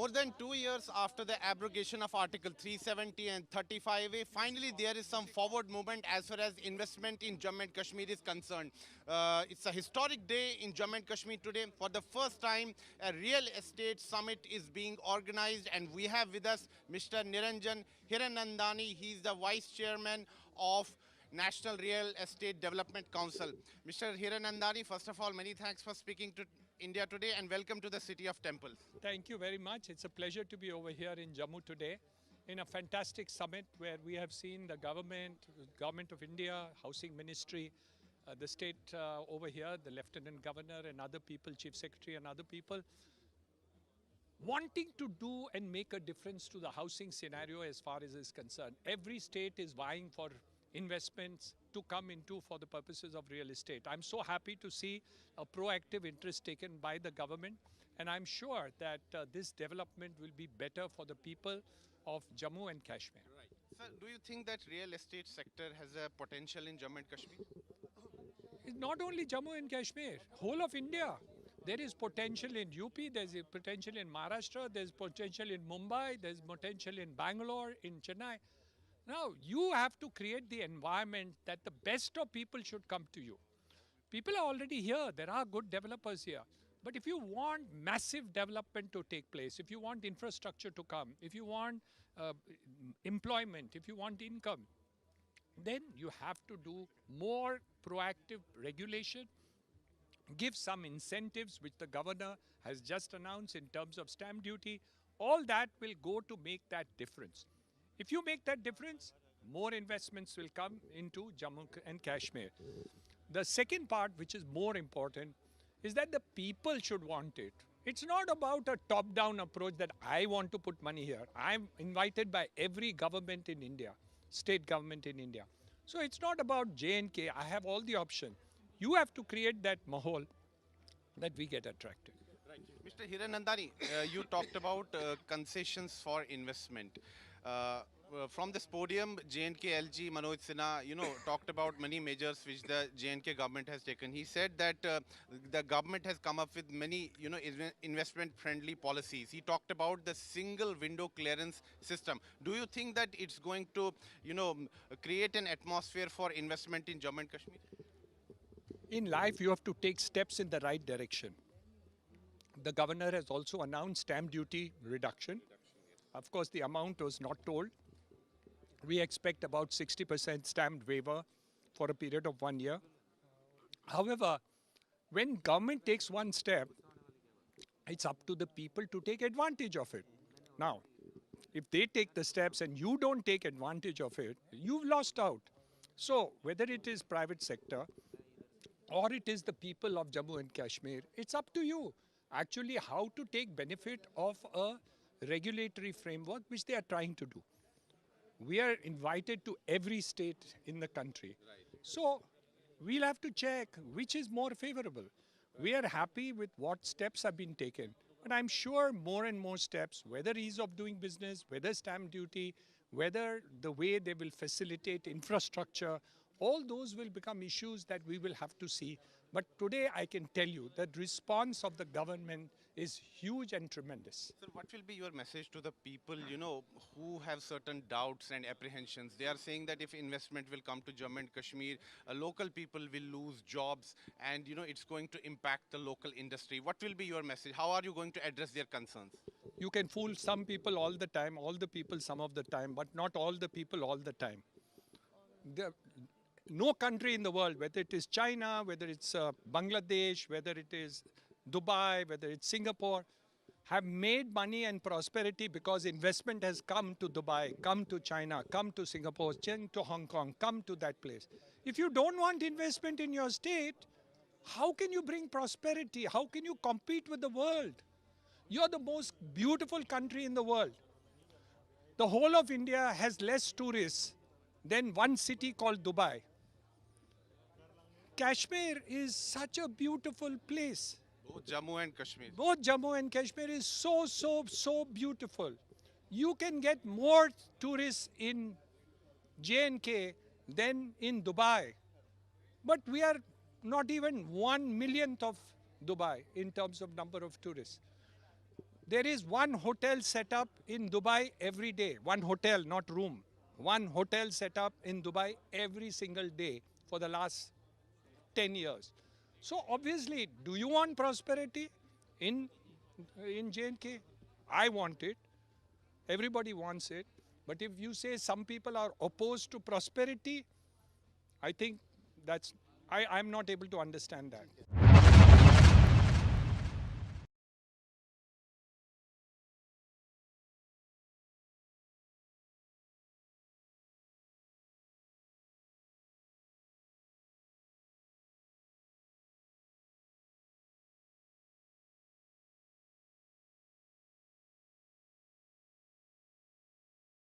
More than 2 years after the abrogation of Article 370 and 35A, finally there is some forward movement as far as investment in Jammu and Kashmir is concerned. It's a historic day in Jammu and Kashmir today. For the first time, a real estate summit is being organized, and we have with us Mr. Niranjan Hiranandani. He is the vice chairman of National Real Estate Development Council. Mr. Hiranandani, first of all, many thanks for speaking to India today and welcome to the city of temples. Thank you very much. It's a pleasure to be over here in Jammu today in a fantastic summit where we have seen the government of India, Housing Ministry, the state over here, the Lieutenant Governor and other people, Chief Secretary and other people, wanting to do and make a difference to the housing scenario as far as is concerned. Every state is vying for investments to come into for the purposes of real estate. I'm so happy to see a proactive interest taken by the government, and I'm sure that this development will be better for the people of Jammu and Kashmir. Right. Sir, do you think that real estate sector has a potential in Jammu and Kashmir? It's not only Jammu and Kashmir, whole of India. There is potential in UP, there's a potential in Maharashtra, there's potential in Mumbai, there's potential in Bangalore, in Chennai. Now, you have to create the environment that the best of people should come to you. People are already here. There are good developers here. But if you want massive development to take place, if you want infrastructure to come, if you want employment, if you want income, then you have to do more proactive regulation, give some incentives, which the governor has just announced in terms of stamp duty. All that will go to make that difference. If you make that difference, more investments will come into Jammu and Kashmir. The second part, which is more important, is that the people should want it. It's not about a top-down approach that I want to put money here. I'm invited by every government in India, state government in India. So it's not about J&K. I have all the options. You have to create that mahal that we get attracted. Right. Mr. Hiranandani, you talked about concessions for investment. From this podium, J&K LG Manoj Sinha, talked about many measures which the J&K government has taken. He said that the government has come up with many, investment-friendly policies. He talked about the single window clearance system. Do you think that it's going to, create an atmosphere for investment in Jammu and Kashmir? In life, you have to take steps in the right direction. The governor has also announced stamp duty reduction. Of course, the amount was not told. We expect about 60% stamp waiver for a period of 1 year. However, when government takes one step, it's up to the people to take advantage of it. Now, if they take the steps and you don't take advantage of it, you've lost out. So, whether it is private sector or it is the people of Jammu and Kashmir, it's up to you actually how to take benefit of a regulatory framework which they are trying to do. We are invited to every state in the country. So we'll have to check which is more favorable. We are happy with what steps have been taken. But I'm sure more and more steps, whether ease of doing business, whether stamp duty, whether the way they will facilitate infrastructure, all those will become issues that we will have to see. But today I can tell you that response of the government is huge and tremendous. Sir, what will be your message to the people, who have certain doubts and apprehensions? They are saying that if investment will come to Jammu and Kashmir, local people will lose jobs and, it's going to impact the local industry. What will be your message? How are you going to address their concerns? You can fool some people all the time, all the people some of the time, but not all the people all the time. No country in the world, whether it is China, whether it's Bangladesh, whether it is Dubai, whether it's Singapore, have made money and prosperity because investment has come to Dubai, come to China, come to Singapore, come to Hong Kong, come to that place. If you don't want investment in your state, how can you bring prosperity? How can you compete with the world? You're the most beautiful country in the world. The whole of India has less tourists than one city called Dubai. Kashmir is such a beautiful place. Both Jammu and Kashmir. Both Jammu and Kashmir is so beautiful. You can get more tourists in J&K than in Dubai. But we are not even 1 millionth of Dubai in terms of number of tourists. There is one hotel set up in Dubai every day. One hotel, not room. One hotel set up in Dubai every single day for the last 10 years. So obviously, do you want prosperity in J&K? I want it. Everybody wants it. But if you say some people are opposed to prosperity, I think I'm not able to understand that.